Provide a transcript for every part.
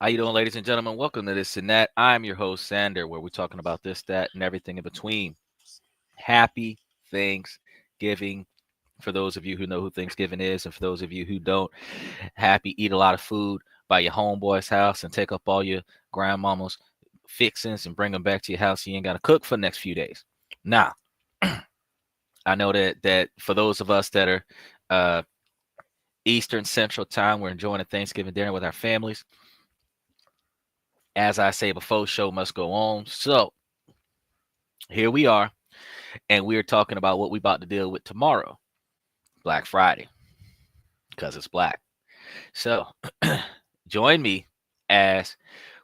How you doing, ladies and gentlemen? Welcome to This and That. I'm your host, Sander, where we're talking about this, that, and everything in between. Happy Thanksgiving. For those of you who know who Thanksgiving is, and for those of you who don't, happy eat a lot of food by your homeboy's house and take up all your grandmama's fixings and bring them back to your house. So you ain't got to cook for the next few days. Now, I know that for those of us that are uh, Eastern Central Time, we're enjoying a Thanksgiving dinner with our families. As I say before, show must go on. So here we are, and we are talking about what we about to deal with tomorrow, Black Friday, because it's black. So join me as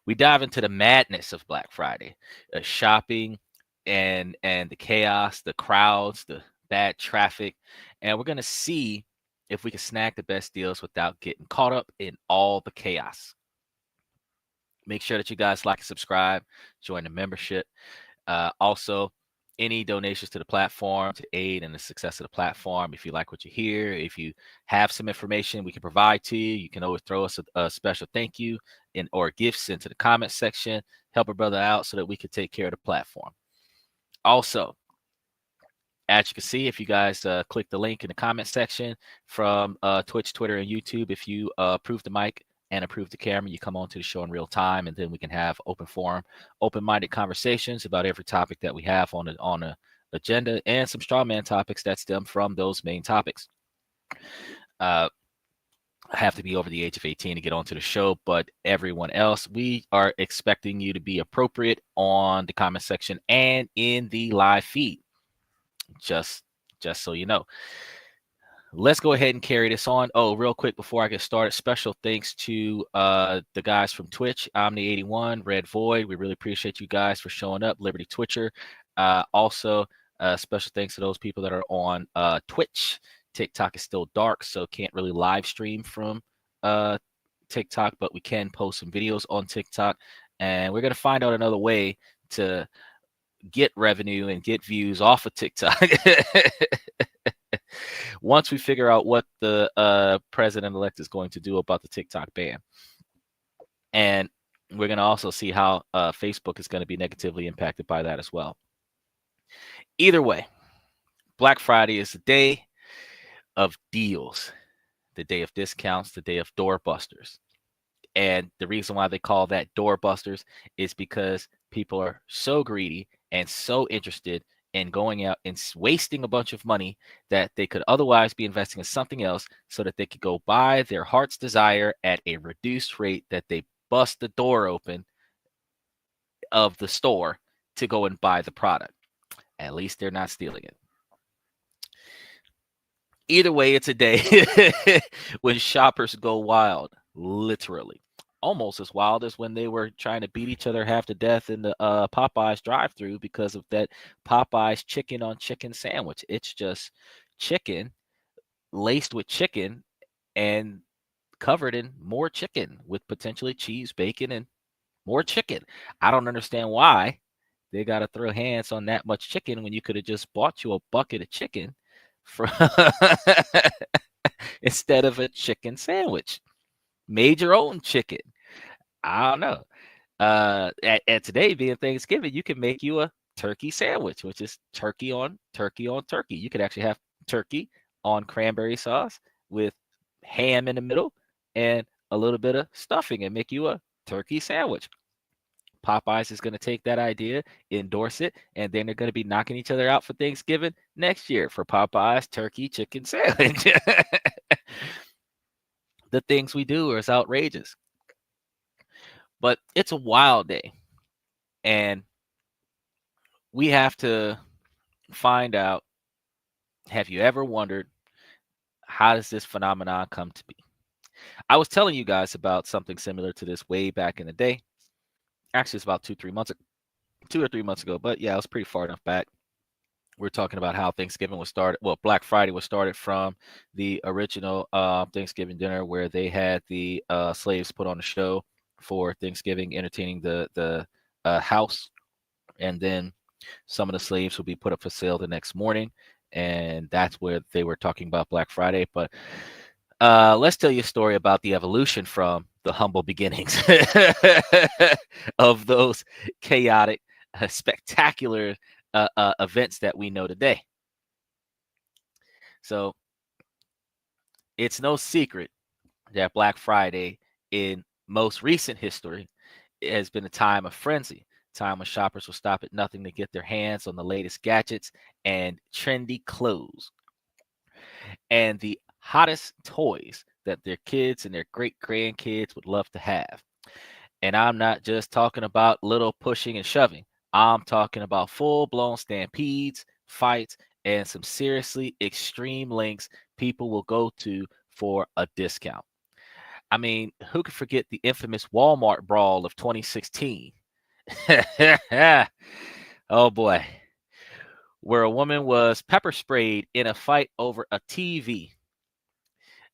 we dive into the madness of Black Friday, shopping and the chaos, the crowds, the bad traffic, and we're gonna see if we can snag the best deals without getting caught up in all the chaos. Make sure that you guys like and subscribe, join the membership. Also, any donations to the platform to aid in the success of the platform. If you like what you hear, if you have some information we can provide to you, you can always throw us a special thank you or gifts into the comment section. Help a brother out so that we can take care of the platform. Also, as you can see, if you guys click the link in the comment section from Twitch, Twitter, and YouTube, if you approve the mic and approve the camera, you come on to the show in real time, and then we can have open forum, open-minded conversations about every topic that we have on the agenda, and some straw man topics that stem from those main topics. I have to be over the age of 18 to get onto the show, but everyone else, we are expecting you to be appropriate on the comment section and in the live feed. Just so you know. Let's go ahead and carry this on. Oh, real quick before I get started, special thanks to the guys from Twitch, Omni81, Red Void. We really appreciate you guys for showing up, Liberty Twitcher. Also, special thanks to those people that are on Twitch. TikTok is still dark, so can't really live stream from TikTok, but we can post some videos on TikTok. And we're going to find out another way to get revenue and get views off of TikTok. Once we figure out what the president-elect is going to do about the TikTok ban. And we're going to also see how Facebook is going to be negatively impacted by that as well. Either way, Black Friday is the day of deals, the day of discounts, the day of doorbusters. And the reason why they call that doorbusters is because people are so greedy and so interested in going out and wasting a bunch of money that they could otherwise be investing in something else so that they could go buy their heart's desire at a reduced rate that they bust the door open of the store to go and buy the product. At least they're not stealing it. Either way, it's a day when shoppers go wild, literally. Almost as wild as when they were trying to beat each other half to death in the Popeyes drive-thru because of that Popeyes chicken on chicken sandwich. It's just chicken laced with chicken and covered in more chicken with potentially cheese, bacon, and more chicken. I don't understand why they got to throw hands on that much chicken when you could have just bought you a bucket of chicken from instead of a chicken sandwich. Made your own chicken. I don't know. And today being Thanksgiving, you can make you a turkey sandwich, which is turkey on turkey on turkey. You could actually have turkey on cranberry sauce with ham in the middle and a little bit of stuffing and make you a turkey sandwich. Popeyes is going to take that idea, endorse it, and then they're going to be knocking each other out for Thanksgiving next year for Popeyes turkey chicken sandwich. The things we do is outrageous. But it's a wild day. And we have to find out, have you ever wondered, how does this phenomenon come to be? I was telling you guys about something similar to this way back in the day. Actually, it's about 2 or 3 months ago. But yeah, it was pretty far enough back. We're talking about how Thanksgiving was started. Well, Black Friday was started from the original Thanksgiving dinner where they had the slaves put on a show for Thanksgiving, entertaining the house. And then some of the slaves will be put up for sale the next morning. And that's where they were talking about Black Friday. But Let's tell you a story about the evolution from the humble beginnings of those chaotic, spectacular events that we know today. So it's no secret that Black Friday in most recent history has been a time of frenzy, time when shoppers will stop at nothing to get their hands on the latest gadgets and trendy clothes and the hottest toys that their kids and their great grandkids would love to have. And I'm not just talking about little pushing and shoving. I'm talking about full blown stampedes, fights, and some seriously extreme lengths people will go to for a discount. I mean, who could forget the infamous Walmart brawl of 2016? Oh boy, where a woman was pepper sprayed in a fight over a TV.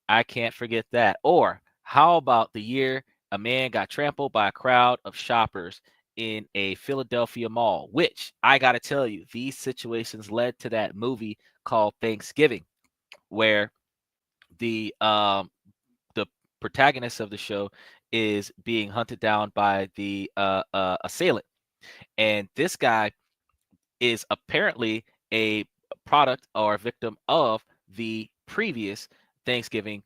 I can't forget that. Or how about the year a man got trampled by a crowd of shoppers in a Philadelphia mall, which I got to tell you, these situations led to that movie called Thanksgiving, where the protagonist of the show is being hunted down by the assailant, and this guy is apparently a product or a victim of the previous Thanksgiving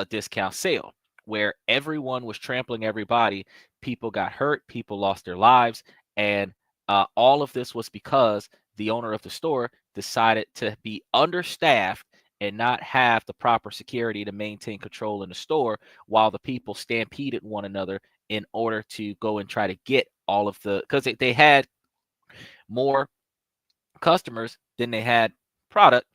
discount sale, where everyone was trampling everybody. People got hurt, people lost their lives, and all of this was because the owner of the store decided to be understaffed and not have the proper security to maintain control in the store while the people stampeded one another in order to go and try to get all of the, because they had more customers than they had product,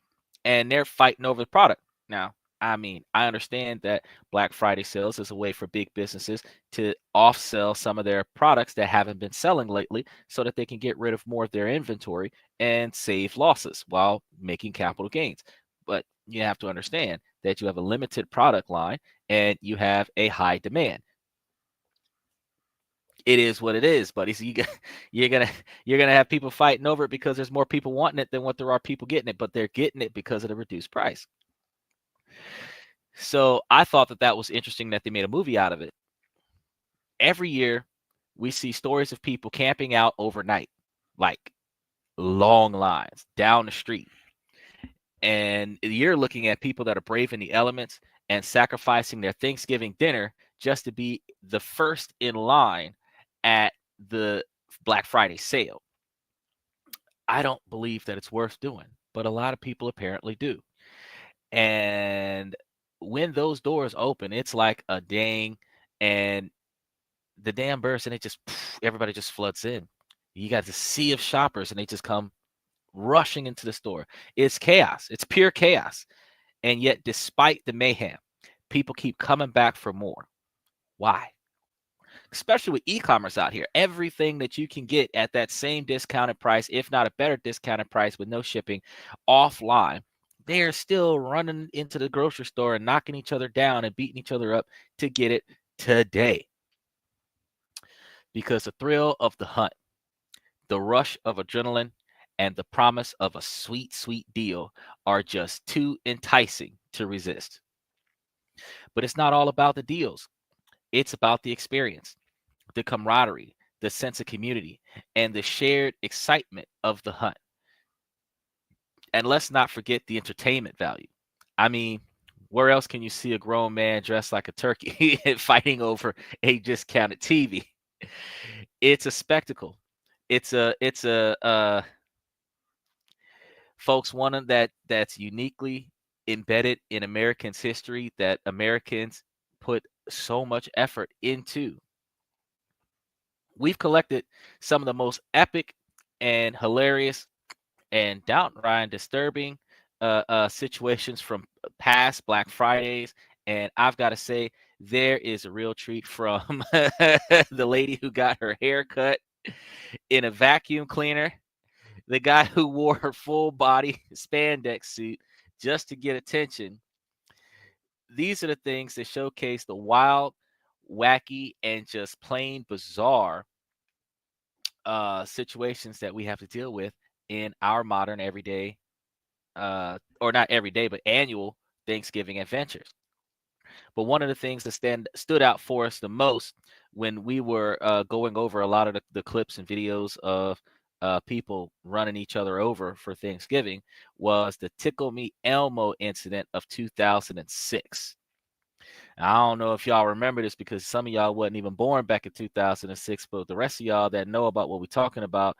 and they're fighting over the product. Now, I mean, I understand that Black Friday sales is a way for big businesses to off-sell some of their products that haven't been selling lately so that they can get rid of more of their inventory and save losses while making capital gains. But you have to understand that you have a limited product line and you have a high demand. It is what it is, buddy. So you're gonna you're gonna have people fighting over it because there's more people wanting it than what there are people getting it, but they're getting it because of the reduced price. So I thought that that was interesting that they made a movie out of it. Every year, we see stories of people camping out overnight, like long lines down the street, and you're looking at people that are braving the elements and sacrificing their Thanksgiving dinner just to be the first in line at the Black Friday sale. I don't believe that it's worth doing, but a lot of people apparently do. And when those doors open, it's like a dang, and the damn burst, and it just everybody just floods in. You got this sea of shoppers, and they just come rushing into the store. It's chaos. It's pure chaos. And yet, despite the mayhem, people keep coming back for more. Why? Especially with e-commerce out here, everything that you can get at that same discounted price, if not a better discounted price with no shipping, offline, they're still running into the grocery store and knocking each other down and beating each other up to get it today. Because the thrill of the hunt, the rush of adrenaline, and the promise of a sweet, sweet deal are just too enticing to resist. But it's not all about the deals. It's about the experience, the camaraderie, the sense of community, and the shared excitement of the hunt. And let's not forget the entertainment value. I mean, where else can you see a grown man dressed like a turkey fighting over a discounted TV? It's a spectacle. It's a folks, one of that's uniquely embedded in Americans' history that Americans put so much effort into. We've collected some of the most epic and hilarious and downright disturbing situations from past Black Fridays. And I've got to say, there is a real treat from the lady who got her hair cut in a vacuum cleaner, the guy who wore her full body spandex suit just to get attention. These are the things that showcase the wild, wacky, and just plain bizarre situations that we have to deal with in our modern everyday, or not every day, but annual Thanksgiving adventures. But one of the things that stood out for us the most when we were going over a lot of the clips and videos of people running each other over for Thanksgiving was the Tickle Me Elmo incident of 2006. I don't know if y'all remember this because some of y'all wasn't even born back in 2006, but the rest of y'all that know about what we're talking about,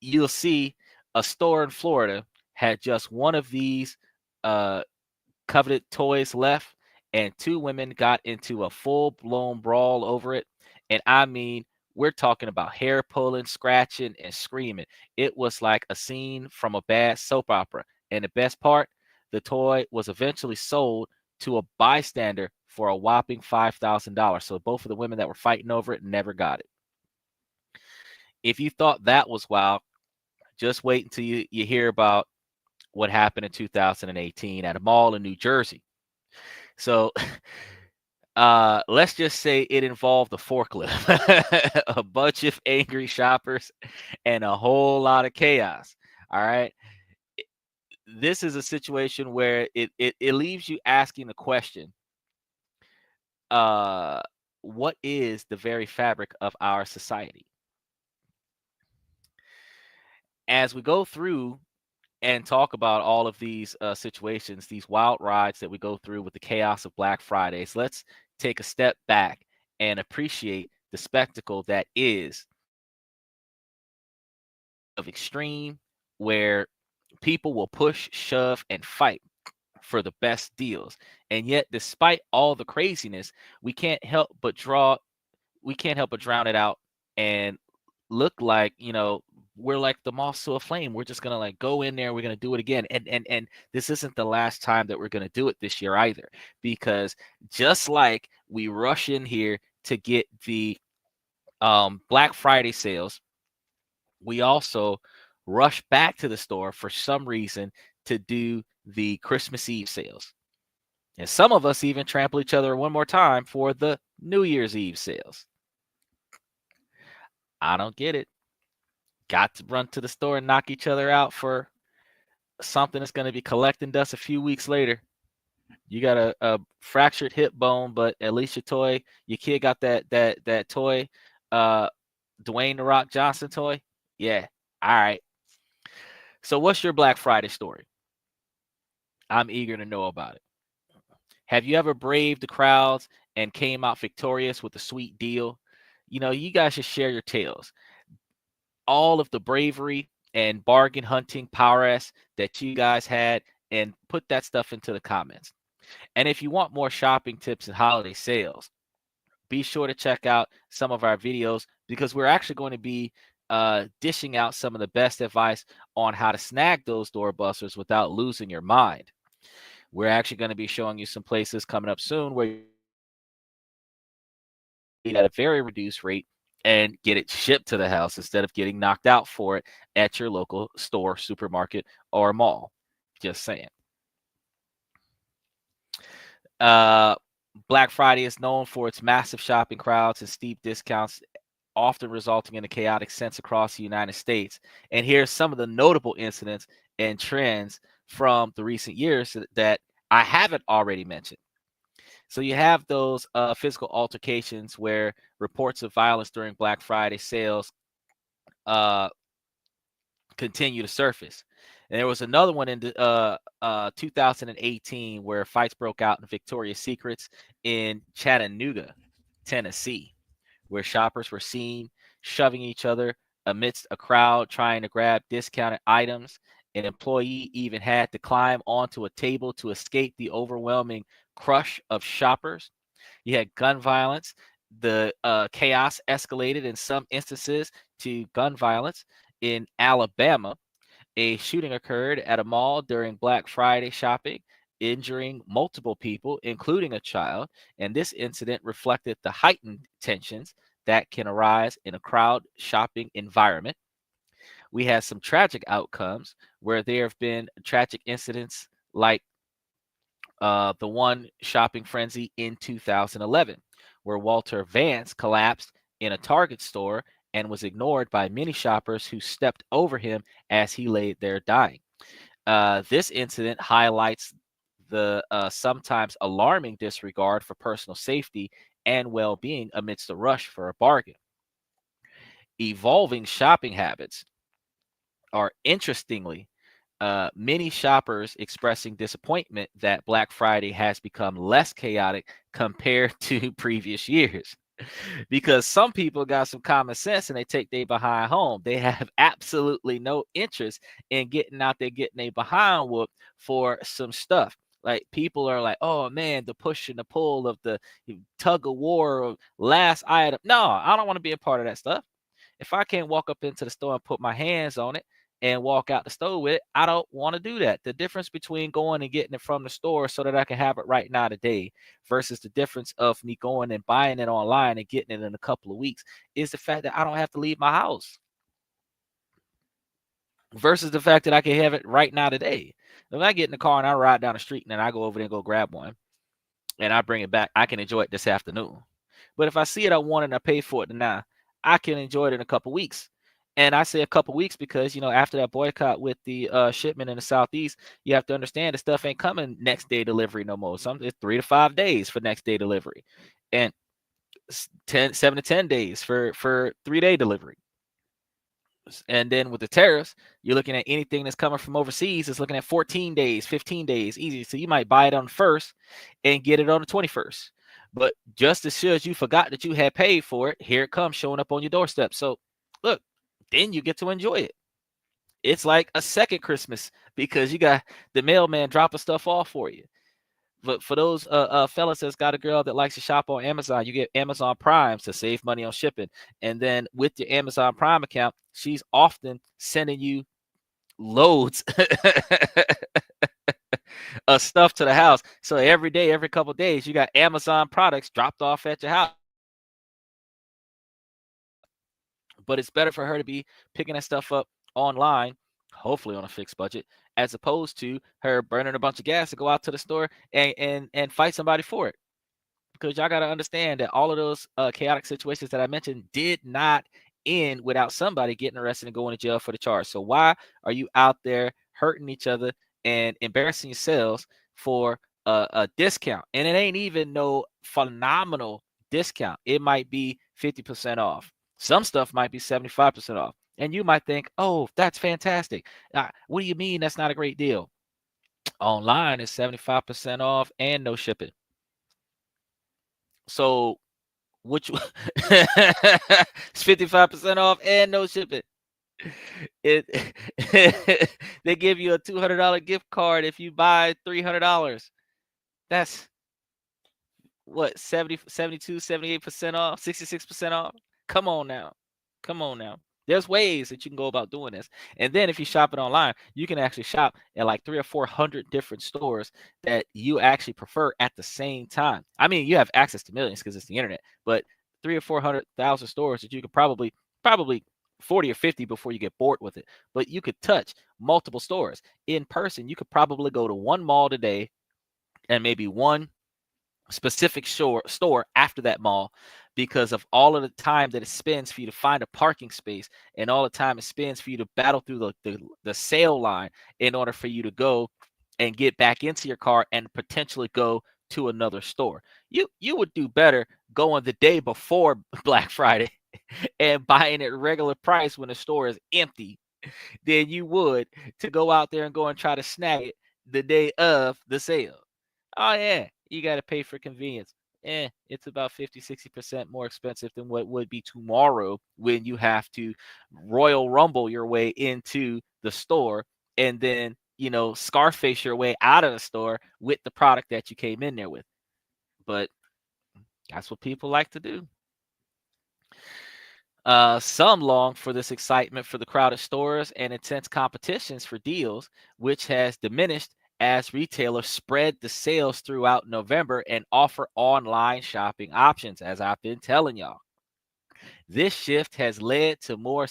you'll see a store in Florida had just one of these coveted toys left, and two women got into a full-blown brawl over it. And I mean, we're talking about hair pulling, scratching, and screaming. It was like a scene from a bad soap opera. And the best part, the toy was eventually sold to a bystander for a whopping $5,000. So both of the women that were fighting over it never got it. If you thought that was wild, just wait until you hear about what happened in 2018 at a mall in New Jersey. So let's just say it involved a forklift, a bunch of angry shoppers, and a whole lot of chaos. All right. This is a situation where it leaves you asking the question, what is the very fabric of our society? As we go through and talk about all of these situations, these wild rides that we go through with the chaos of Black Fridays, let's take a step back and appreciate the spectacle that is of extreme, where people will push, shove, and fight for the best deals. And yet, despite all the craziness, we can't help but drown it out and look like, we're like the moths to a flame. We're just gonna like go in there, we're gonna do it again. And this isn't the last time that we're gonna do it this year either, because just like we rush in here to get the Black Friday sales, we also rush back to the store for some reason to do the Christmas Eve sales. And some of us even trample each other one more time for the New Year's Eve sales. I don't get it. Got to run to the store and knock each other out for something that's going to be collecting dust a few weeks later. You got a fractured hip bone, but at least your kid got that toy, Dwayne The Rock Johnson toy. Yeah. All right. So what's your Black Friday story? I'm eager to know about it. Have you ever braved the crowds and came out victorious with a sweet deal? You guys should share your tales. All of the bravery and bargain hunting prowess that you guys had, and put that stuff into the comments. And if you want more shopping tips and holiday sales, be sure to check out some of our videos, because we're actually going to be dishing out some of the best advice on how to snag those doorbusters without losing your mind. We're actually going to be showing you some places coming up soon where you at a very reduced rate and get it shipped to the house instead of getting knocked out for it at your local store, supermarket, or mall. Just saying. Black Friday is known for its massive shopping crowds and steep discounts, often resulting in a chaotic sense across the United States. And here's some of the notable incidents and trends from the recent years that I haven't already mentioned. So you have those physical altercations where reports of violence during Black Friday sales continue to surface. And there was another one in 2018 where fights broke out in Victoria's Secrets in Chattanooga, Tennessee, where shoppers were seen shoving each other amidst a crowd trying to grab discounted items. An employee even had to climb onto a table to escape the overwhelming crush of shoppers. You had gun violence. The chaos escalated in some instances to gun violence. In Alabama, a shooting occurred at a mall during Black Friday shopping, injuring multiple people, including a child. And this incident reflected the heightened tensions that can arise in a crowd shopping environment. We had some tragic outcomes where there have been tragic incidents like the one shopping frenzy in 2011, where Walter Vance collapsed in a Target store and was ignored by many shoppers who stepped over him as he lay there dying. This incident highlights the sometimes alarming disregard for personal safety and well-being amidst the rush for a bargain. Evolving shopping habits are interestingly many shoppers expressing disappointment that Black Friday has become less chaotic compared to previous years. Because some people got some common sense and they take their behind home. They have absolutely no interest in getting out there, getting their behind whooped for some stuff. Like people are like, oh man, the push and the pull of the tug of war of last item. No, I don't want to be a part of that stuff. If I can't walk up into the store and put my hands on it and walk out the store with it, I don't want to do that. The difference between going and getting it from the store so that I can have it right now today versus the difference of me going and buying it online and getting it in a couple of weeks is the fact that I don't have to leave my house versus the fact that I can have it right now today. If I get in the car and I ride down the street and then I go over there and go grab one and I bring it back, I can enjoy it this afternoon. But if I see it, I want it and I pay for it now, I can enjoy it in a couple weeks. And I say a couple weeks because, after that boycott with the shipment in the Southeast, you have to understand the stuff ain't coming next day delivery no more. It's 3 to 5 days for next day delivery and 7 to 10 days for 3-day delivery. And then with the tariffs, you're looking at anything that's coming from overseas is looking at 14 days, 15 days, easy. So you might buy it on the 1st and get it on the 21st. But just as sure as you forgot that you had paid for it, here it comes showing up on your doorstep. So look, then you get to enjoy it. It's like a second Christmas because you got the mailman dropping stuff off for you. But for those fellas that's got a girl that likes to shop on Amazon, you get Amazon Prime to save money on shipping. And then with your Amazon Prime account, she's often sending you loads of stuff to the house. So every day, every couple of days, you got Amazon products dropped off at your house. But it's better for her to be picking that stuff up online, hopefully on a fixed budget, as opposed to her burning a bunch of gas to go out to the store and fight somebody for it. Because y'all got to understand that all of those chaotic situations that I mentioned did not end without somebody getting arrested and going to jail for the charge. So why are you out there hurting each other and embarrassing yourselves for a discount? And it ain't even no phenomenal discount. It might be 50% off. Some stuff might be 75% off. And you might think, oh, that's fantastic. What do you mean that's not a great deal? Online is 75% off and no shipping. So which it's 55% off and no shipping. It they give you a $200 gift card if you buy $300. That's what 70, 72, 78% off, 66% off. Come on now. There's ways that you can go about doing this. And then if you shop it online, you can actually shop at like 300 or 400 different stores that you actually prefer at the same time. I mean, you have access to millions because it's the internet, but 300 or 400,000 stores that you could probably 40 or 50 before you get bored with it. But you could touch multiple stores in person. You could probably go to one mall today and maybe one specific store after that mall because of all of the time that it spends for you to find a parking space and all the time it spends for you to battle through the sale line in order for you to go and get back into your car and potentially go to another store. You would do better going the day before Black Friday and buying it regular price when the store is empty than you would to go out there and go and try to snag it the day of the sale. Oh yeah, you got to pay for convenience. It's about 50-60% more expensive than what would be tomorrow when you have to Royal Rumble your way into the store and then, Scarface your way out of the store with the product that you came in there with. But that's what people like to do. Some long for this excitement for the crowded stores and intense competitions for deals, which has diminished as retailers spread the sales throughout November and offer online shopping options, as I've been telling y'all. This shift has led to more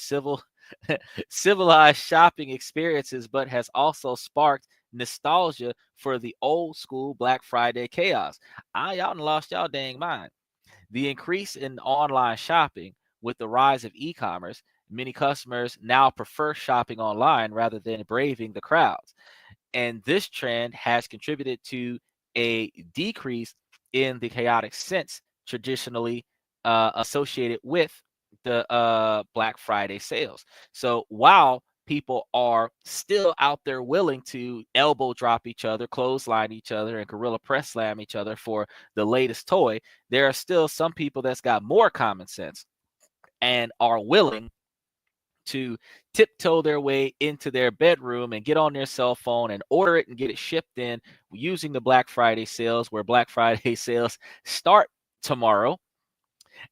civilized shopping experiences, but has also sparked nostalgia for the old school Black Friday chaos. Y'all done lost y'all dang mind. The increase in online shopping with the rise of e-commerce, many customers now prefer shopping online rather than braving the crowds. And this trend has contributed to a decrease in the chaotic sense traditionally associated with the Black Friday sales. So while people are still out there willing to elbow drop each other, clothesline each other, and gorilla press slam each other for the latest toy, there are still some people that's got more common sense and are willing to tiptoe their way into their bedroom and get on their cell phone and order it and get it shipped in using the Black Friday sales, where Black Friday sales start tomorrow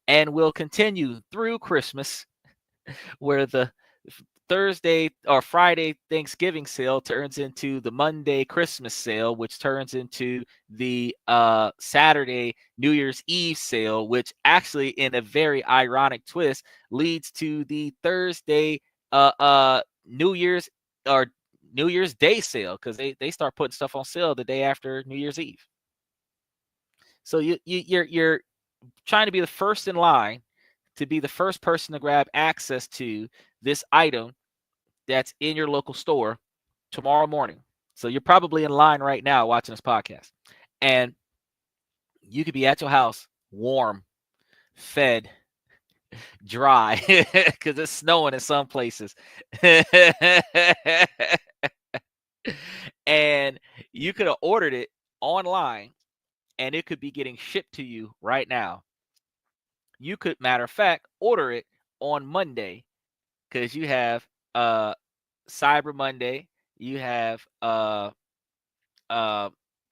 and will continue through Christmas, where the Thursday or Friday Thanksgiving sale turns into the Monday Christmas sale, which turns into the Saturday New Year's Eve sale, which actually, in a very ironic twist, leads to the Thursday New Year's or New Year's Day sale, because they start putting stuff on sale the day after New Year's Eve. So you're trying to be the first in line to be the first person to grab access to this item that's in your local store tomorrow morning. So you're probably in line right now watching this podcast. And you could be at your house, warm, fed, dry, because it's snowing in some places. And you could have ordered it online and it could be getting shipped to you right now. You could, matter of fact, order it on Monday, because you have Cyber Monday, you have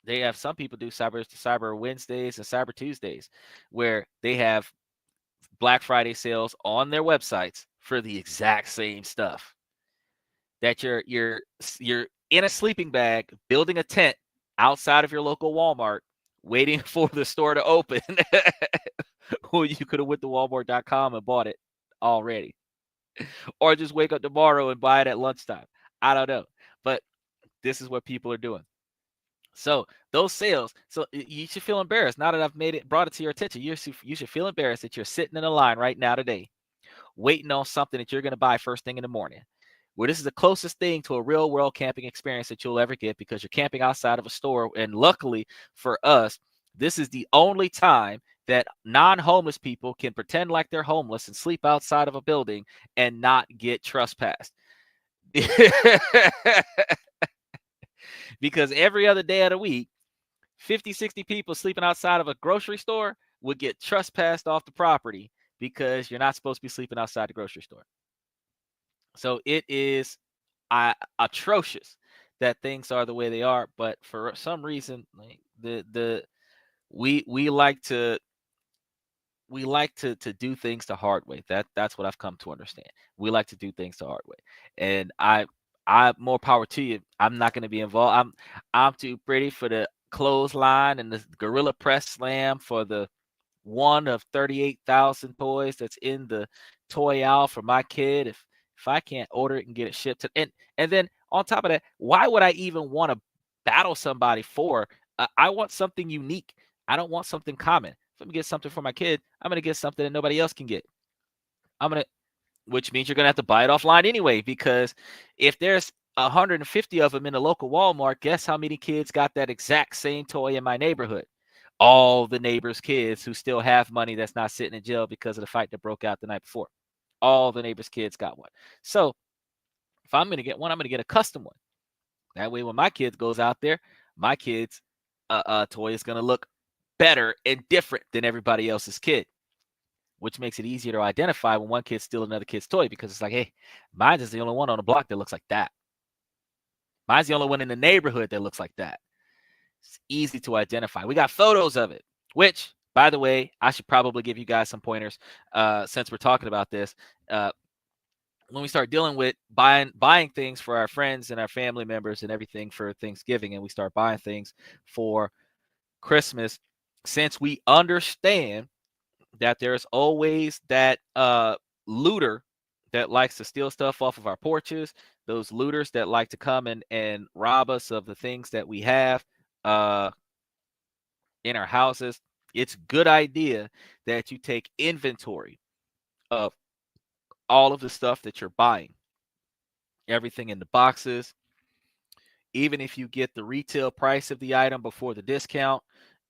they have, some people do Cyber Wednesdays and Cyber Tuesdays, where they have Black Friday sales on their websites for the exact same stuff. That you're in a sleeping bag, building a tent outside of your local Walmart, waiting for the store to open. Or you could have went to Walmart.com and bought it already, or just wake up tomorrow and buy it at lunchtime. I don't know, but this is what people are doing. So those sales, so you should feel embarrassed now that I've brought it to your attention. You should feel embarrassed that you're sitting in a line right now today, waiting on something that you're going to buy first thing in the morning, where this is the closest thing to a real world camping experience that you'll ever get, because you're camping outside of a store. And luckily for us, this is the only time that non-homeless people can pretend like they're homeless and sleep outside of a building and not get trespassed. Because every other day of the week, 50, 60 people sleeping outside of a grocery store would get trespassed off the property, because you're not supposed to be sleeping outside the grocery store. So it is atrocious that things are the way they are. But for some reason, like we like to do things the hard way. That's what I've come to understand. We like to do things the hard way, and I more power to you. I'm not going to be involved. I'm too pretty for the clothesline and the gorilla press slam for the one of 38,000 toys that's in the toy aisle for my kid. If I can't order it and get it shipped to, and then on top of that, why would I even want to battle somebody for? I want something unique. I don't want something common. If I'm gonna get something for my kid, I'm gonna get something that nobody else can get. Which means you're gonna have to buy it offline anyway, because if there's 150 of them in a local Walmart, guess how many kids got that exact same toy in my neighborhood? All the neighbors' kids who still have money, that's not sitting in jail because of the fight that broke out the night before. All the neighbors' kids got one. So if I'm going to get one, I'm going to get a custom one. That way, when my kid goes out there, my kid's toy is going to look better and different than everybody else's kid, which makes it easier to identify when one kid's stealing another kid's toy, because it's like, hey, mine is the only one on the block that looks like that. Mine's the only one in the neighborhood that looks like that. It's easy to identify. We got photos of it, which, by the way, I should probably give you guys some pointers since we're talking about this. When we start dealing with buying things for our friends and our family members and everything for Thanksgiving, and we start buying things for Christmas, since we understand that there's always that looter that likes to steal stuff off of our porches, those looters that like to come and rob us of the things that we have in our houses, it's a good idea that you take inventory of all of the stuff that you're buying, everything in the boxes, even if you get the retail price of the item before the discount,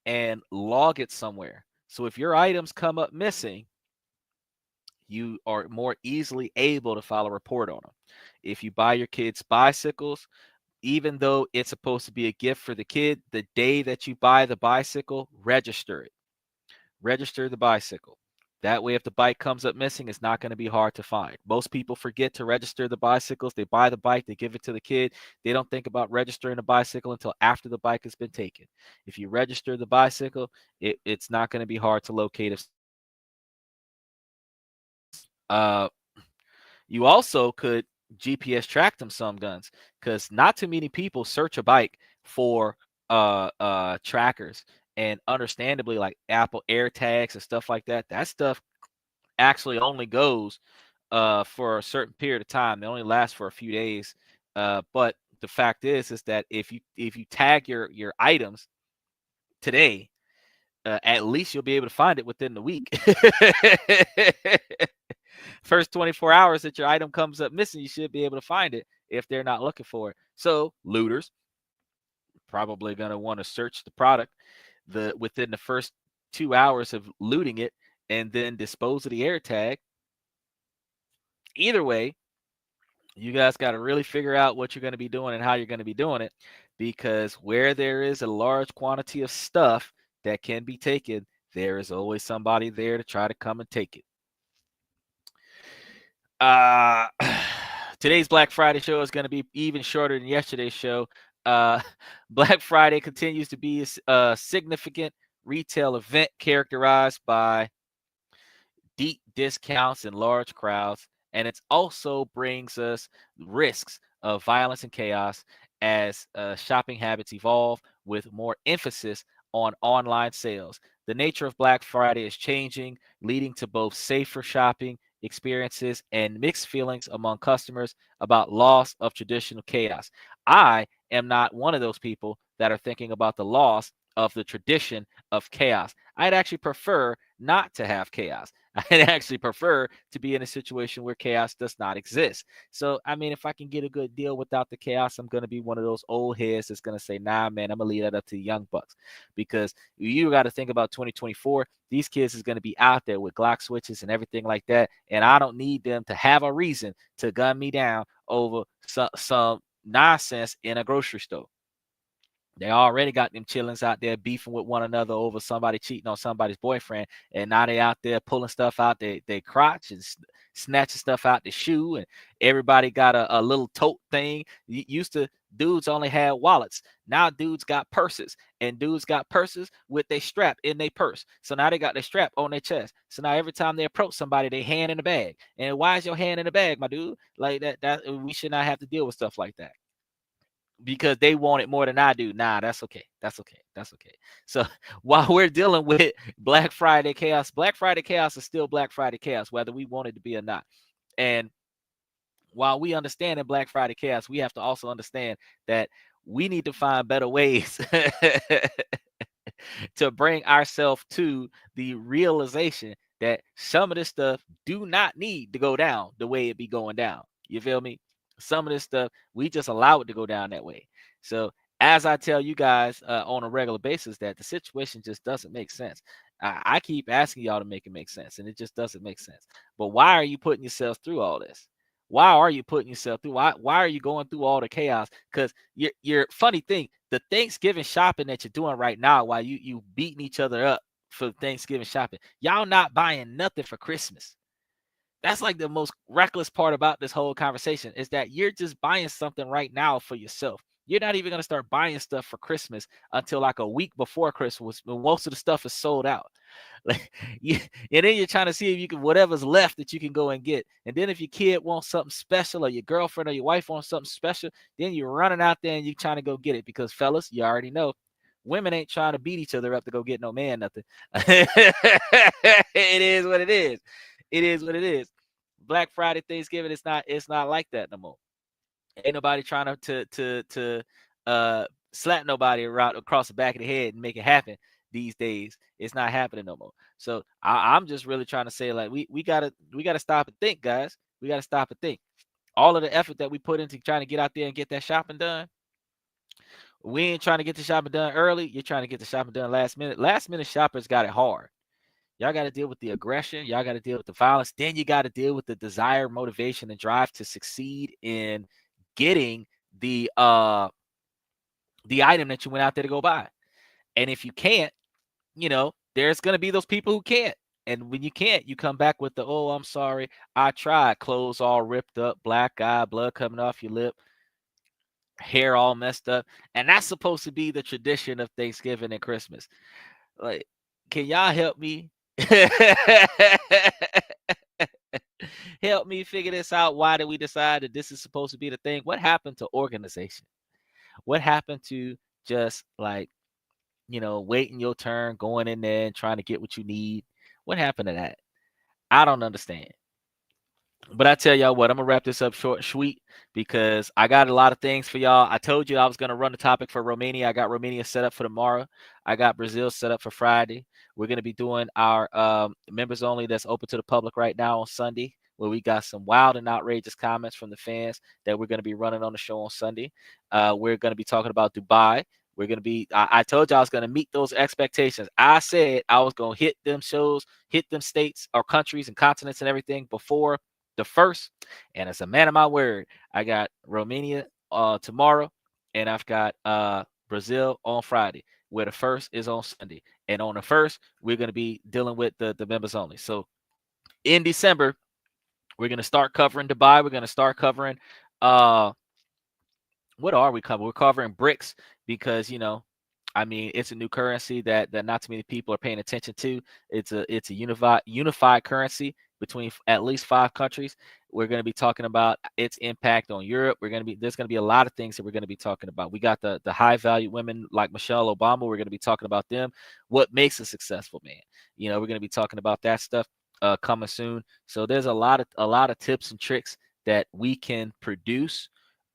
and log it somewhere. So if your items come up missing, you are more easily able to file a report on them. If you buy your kids bicycles, even though it's supposed to be a gift for the kid, the day that you buy the bicycle, register it. Register the bicycle. That way, if the bike comes up missing, it's not going to be hard to find. Most people forget to register the bicycles. They buy the bike, they give it to the kid. They don't think about registering the bicycle until after the bike has been taken. If you register the bicycle, it's not going to be hard to locate if you also could GPS track them some guns, because not too many people search a bike for trackers, and understandably, like Apple AirTags and stuff like that, that stuff actually only goes for a certain period of time. They only last for a few days. But the fact is that if you tag your items today, at least you'll be able to find it within the week. First 24 hours that your item comes up missing, you should be able to find it if they're not looking for it. So looters probably going to want to search the product within the first 2 hours of looting it, and then dispose of the AirTag. Either way, you guys got to really figure out what you're going to be doing and how you're going to be doing it, because where there is a large quantity of stuff that can be taken, there is always somebody there to try to come and take it. Today's Black Friday show is going to be even shorter than yesterday's show. Black Friday continues to be a significant retail event characterized by deep discounts and large crowds, and it also brings us risks of violence and chaos as shopping habits evolve with more emphasis on online sales. The nature of Black Friday is changing, leading to both safer shopping experiences and mixed feelings among customers about loss of traditional chaos. I am not one of those people that are thinking about the loss of the tradition of chaos. I'd actually prefer not to have chaos. I'd actually prefer to be in a situation where chaos does not exist. So, I mean, if I can get a good deal without the chaos, I'm going to be one of those old heads that's going to say, nah, man, I'm going to leave that up to the young bucks. Because you got to think about 2024. These kids is going to be out there with Glock switches and everything like that. And I don't need them to have a reason to gun me down over some nonsense in a grocery store. They already got them chillings out there beefing with one another over somebody cheating on somebody's boyfriend, and now they out there pulling stuff out their crotch and snatching stuff out the shoe, and everybody got a little tote thing. Used to dudes only had wallets. Now dudes got purses, and dudes got purses with their strap in their purse. So now they got their strap on their chest. So now every time they approach somebody, they hand in the bag. And why is your hand in the bag, my dude? Like that we should not have to deal with stuff like that, because they want it more than I do. Nah, that's okay. That's okay. That's okay. So while we're dealing with Black Friday chaos is still Black Friday chaos, whether we want it to be or not. And while we understand in Black Friday chaos, we have to also understand that we need to find better ways to bring ourselves to the realization that some of this stuff do not need to go down the way it be going down. You feel me? Some of this stuff, we just allow it to go down that way. So as I tell you guys on a regular basis, that the situation just doesn't make sense. I keep asking y'all to make it make sense, and it just doesn't make sense. But why are you putting yourself through all this? Why are you putting yourself through? Why are you going through all the chaos? Because your funny thing, the Thanksgiving shopping that you're doing right now, while you beating each other up for Thanksgiving shopping, y'all not buying nothing for Christmas. That's like the most reckless part about this whole conversation, is that you're just buying something right now for yourself. You're not even going to start buying stuff for Christmas until like a week before Christmas, when most of the stuff is sold out. Like, and then you're trying to see if you can, whatever's left that you can go and get. And then if your kid wants something special, or your girlfriend or your wife wants something special, then you're running out there and you're trying to go get it. Because fellas, you already know, women ain't trying to beat each other up to go get no man nothing. It is what it is. It is what it is. Black Friday, Thanksgiving, it's not like that no more. Ain't nobody trying to slap nobody around across the back of the head and make it happen these days. It's not happening no more. So I'm just really trying to say, like, we gotta stop and think, guys. We gotta stop and think. All of the effort that we put into trying to get out there and get that shopping done, We ain't trying to get the shopping done early. You're trying to get the shopping done last minute. Last minute shoppers got it hard. Y'all got to deal with the aggression. Y'all got to deal with the violence. Then you got to deal with the desire, motivation, and drive to succeed in getting the item that you went out there to go buy. And if you can't, there's going to be those people who can't. And when you can't, you come back with the, oh, I'm sorry, I tried. Clothes all ripped up, black eye, blood coming off your lip, hair all messed up. And that's supposed to be the tradition of Thanksgiving and Christmas. Like, can y'all help me? Help me figure this out. Why did we decide that this is supposed to be the thing? What happened to organization? What happened to just like, waiting your turn, going in there and trying to get what you need? What happened to that? I don't understand. But I tell y'all what, I'm going to wrap this up short and sweet because I got a lot of things for y'all. I told you I was going to run the topic for Romania. I got Romania set up for tomorrow. I got Brazil set up for Friday. We're going to be doing our members only that's open to the public right now on Sunday, where we got some wild and outrageous comments from the fans that we're going to be running on the show on Sunday. We're going to be talking about Dubai. We're going to be, I told you I was going to meet those expectations. I said I was going to hit them shows, hit them states or countries and continents and everything before the first. And as a man of my word, I got Romania tomorrow, and I've got Brazil on Friday, where the first is on Sunday. And on the first, we're going to be dealing with the members only. So in December, we're going to start covering Dubai. We're going to start covering what are we covering? We're covering BRICS because, it's a new currency that not too many people are paying attention to. It's a unified currency between at least 5 countries. We're going to be talking about its impact on Europe. There's going to be a lot of things that we're going to be talking about. We got the high value women like Michelle Obama. We're going to be talking about them. What makes a successful man? We're going to be talking about that stuff coming soon. So there's a lot of tips and tricks that we can produce.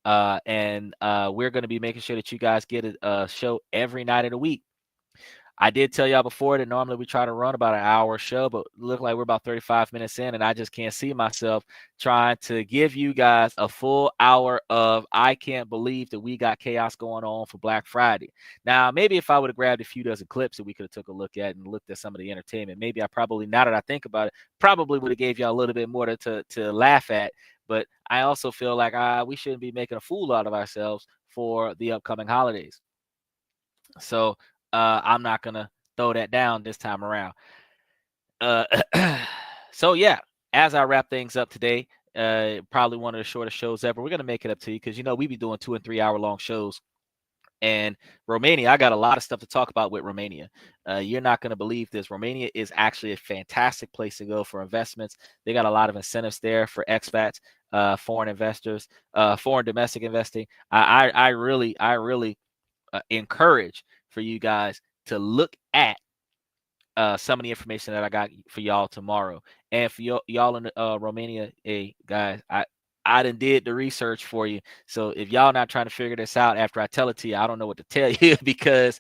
And we're going to be making sure that you guys get a show every night of the week. I did tell y'all before that normally we try to run about an hour show, but look like we're about 35 minutes in, and I just can't see myself trying to give you guys a full hour of I can't believe that we got chaos going on for Black Friday. Now, maybe if I would have grabbed a few dozen clips that we could have took a look at and looked at some of the entertainment, maybe I probably, now that I think about it, probably would have gave y'all a little bit more to laugh at. But I also feel like we shouldn't be making a fool out of ourselves for the upcoming holidays. So I'm not going to throw that down this time around. So, yeah, as I wrap things up today, probably one of the shortest shows ever. We're going to make it up to you because, we be doing 2 and 3 hour long shows. And Romania, I got a lot of stuff to talk about with Romania. You're not going to believe this. Romania is actually a fantastic place to go for investments. They got a lot of incentives there for expats, foreign investors, foreign domestic investing. I really encourage for you guys to look at some of the information that I got for y'all tomorrow. And for y'all in Romania, hey, guys, I done did the research for you. So if y'all not trying to figure this out after I tell it to you, I don't know what to tell you because,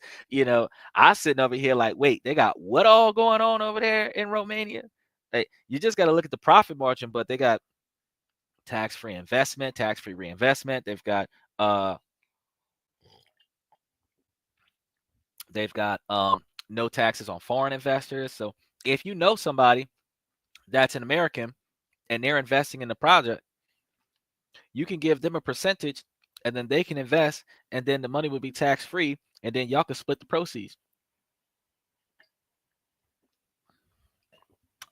I'm sitting over here like, wait, they got what all going on over there in Romania? Hey, you just got to look at the profit margin, but they got tax-free investment, tax-free reinvestment. They've got no taxes on foreign investors. So if you know somebody that's an American and they're investing in the project, you can give them a percentage and then they can invest and then the money would be tax-free and then y'all can split the proceeds.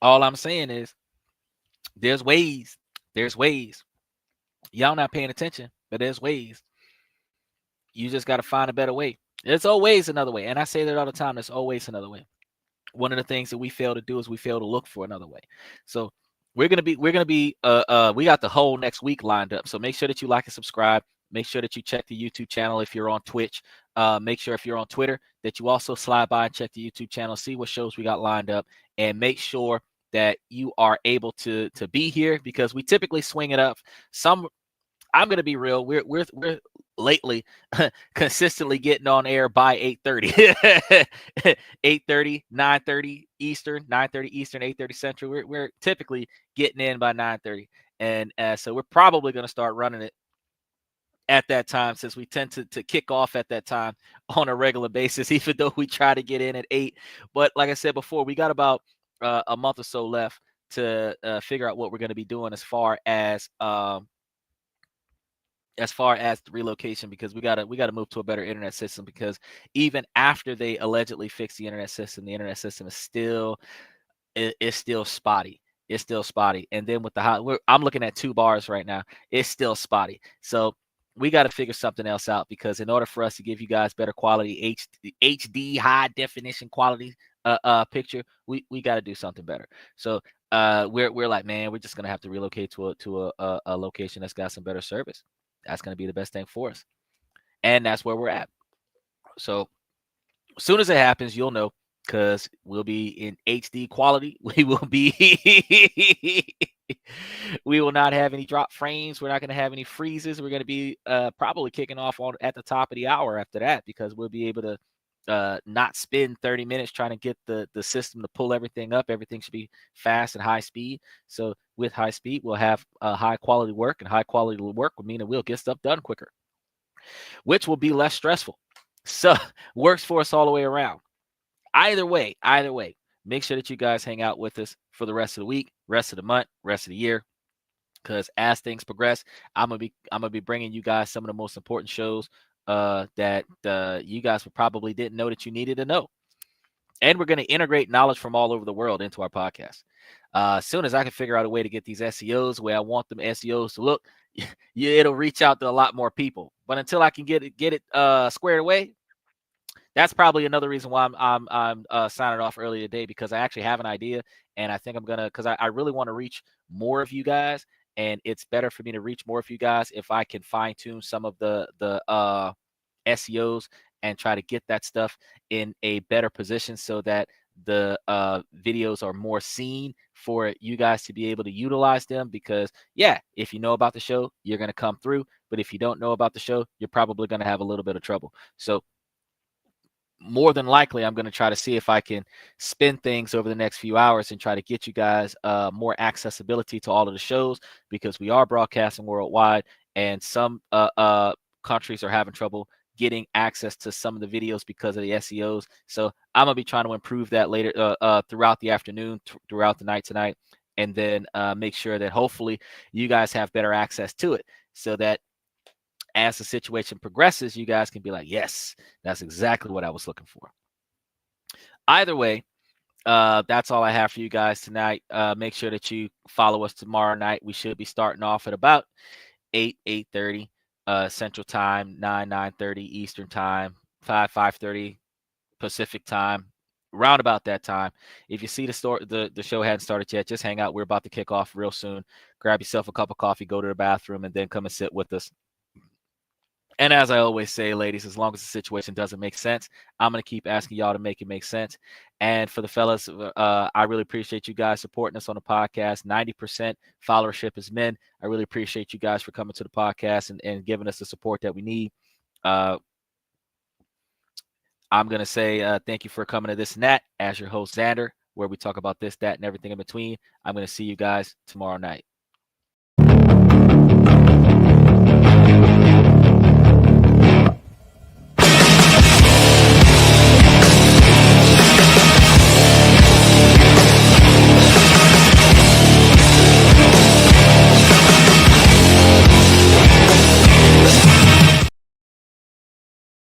All I'm saying is there's ways. Y'all not paying attention, but there's ways. You just got to find a better way. There's always another way. And I say that all the time. There's always another way. One of the things that we fail to do is we fail to look for another way. So we got the whole next week lined up. So make sure that you like and subscribe. Make sure that you check the YouTube channel if you're on Twitch. Make sure if you're on Twitter that you also slide by and check the YouTube channel, see what shows we got lined up, and make sure that you are able to be here because we typically swing it up. I'm going to be real. We're lately consistently getting on air by 8:30, 8:30, 9:30 Eastern, 9:30 Eastern, 8:30 Central. We're typically getting in by 9:30, and so we're probably going to start running it at that time, since we tend to kick off at that time on a regular basis, even though we try to get in at 8. But like I said before, we got about a month or so left to figure out what we're going to be doing as far as the relocation, because we gotta move to a better internet system, because even after they allegedly fix the internet system is still spotty. It's still spotty. And then with I'm looking at 2 bars right now. It's still spotty. So we got to figure something else out, because in order for us to give you guys better quality HD high definition quality picture, we got to do something better. So we're like, man, we're just gonna have to relocate to a location that's got some better service. That's gonna be the best thing for us, and that's where we're at. So as soon as it happens, you'll know, because we'll be in HD quality. We will not have any drop frames. We're not going to have any freezes. We're going to be probably kicking off at the top of the hour after that, because we'll be able to not spend 30 minutes trying to get the system to pull everything up. Everything should be fast and high speed. So with high speed, we'll have high quality work, and high quality work will mean that we'll get stuff done quicker, which will be less stressful. So works for us all the way around. Either way, make sure that you guys hang out with us for the rest of the week, rest of the month, rest of the year, because as things progress, I'm gonna be bringing you guys some of the most important shows that you guys probably didn't know that you needed to know. And we're going to integrate knowledge from all over the world into our podcast. As soon as I can figure out a way to get these SEOs the way I want them SEOs to look, it'll reach out to a lot more people. But until I can get it squared away, that's probably another reason why I'm signing off early today, because I actually have an idea, and I think I'm gonna, because I really want to reach more of you guys, and it's better for me to reach more of you guys if I can fine tune some of the SEOs and try to get that stuff in a better position, so that the videos are more seen for you guys to be able to utilize them. Because yeah, if you know about the show, you're going to come through, but if you don't know about the show, you're probably going to have a little bit of trouble. So more than likely, I'm going to try to see if I can spin things over the next few hours and try to get you guys more accessibility to all of the shows, because we are broadcasting worldwide, and some countries are having trouble getting access to some of the videos because of the SEOs. So I'm going to be trying to improve that later throughout the afternoon, throughout the night tonight, and then make sure that hopefully you guys have better access to it, so that as the situation progresses, you guys can be like, yes, that's exactly what I was looking for. Either way, that's all I have for you guys tonight. Make sure that you follow us tomorrow night. We should be starting off at about 8:30 Central Time, 9:30 Eastern Time, 5:30 Pacific Time, round about that time. If you see the show hadn't started yet, just hang out. We're about to kick off real soon. Grab yourself a cup of coffee, go to the bathroom, and then come and sit with us. And as I always say, ladies, as long as the situation doesn't make sense, I'm going to keep asking y'all to make it make sense. And for the fellas, I really appreciate you guys supporting us on the podcast. 90% followership is men. I really appreciate you guys for coming to the podcast and giving us the support that we need. I'm going to say thank you for coming to This and That as your host, Xander, where we talk about this, that, and everything in between. I'm going to see you guys tomorrow night.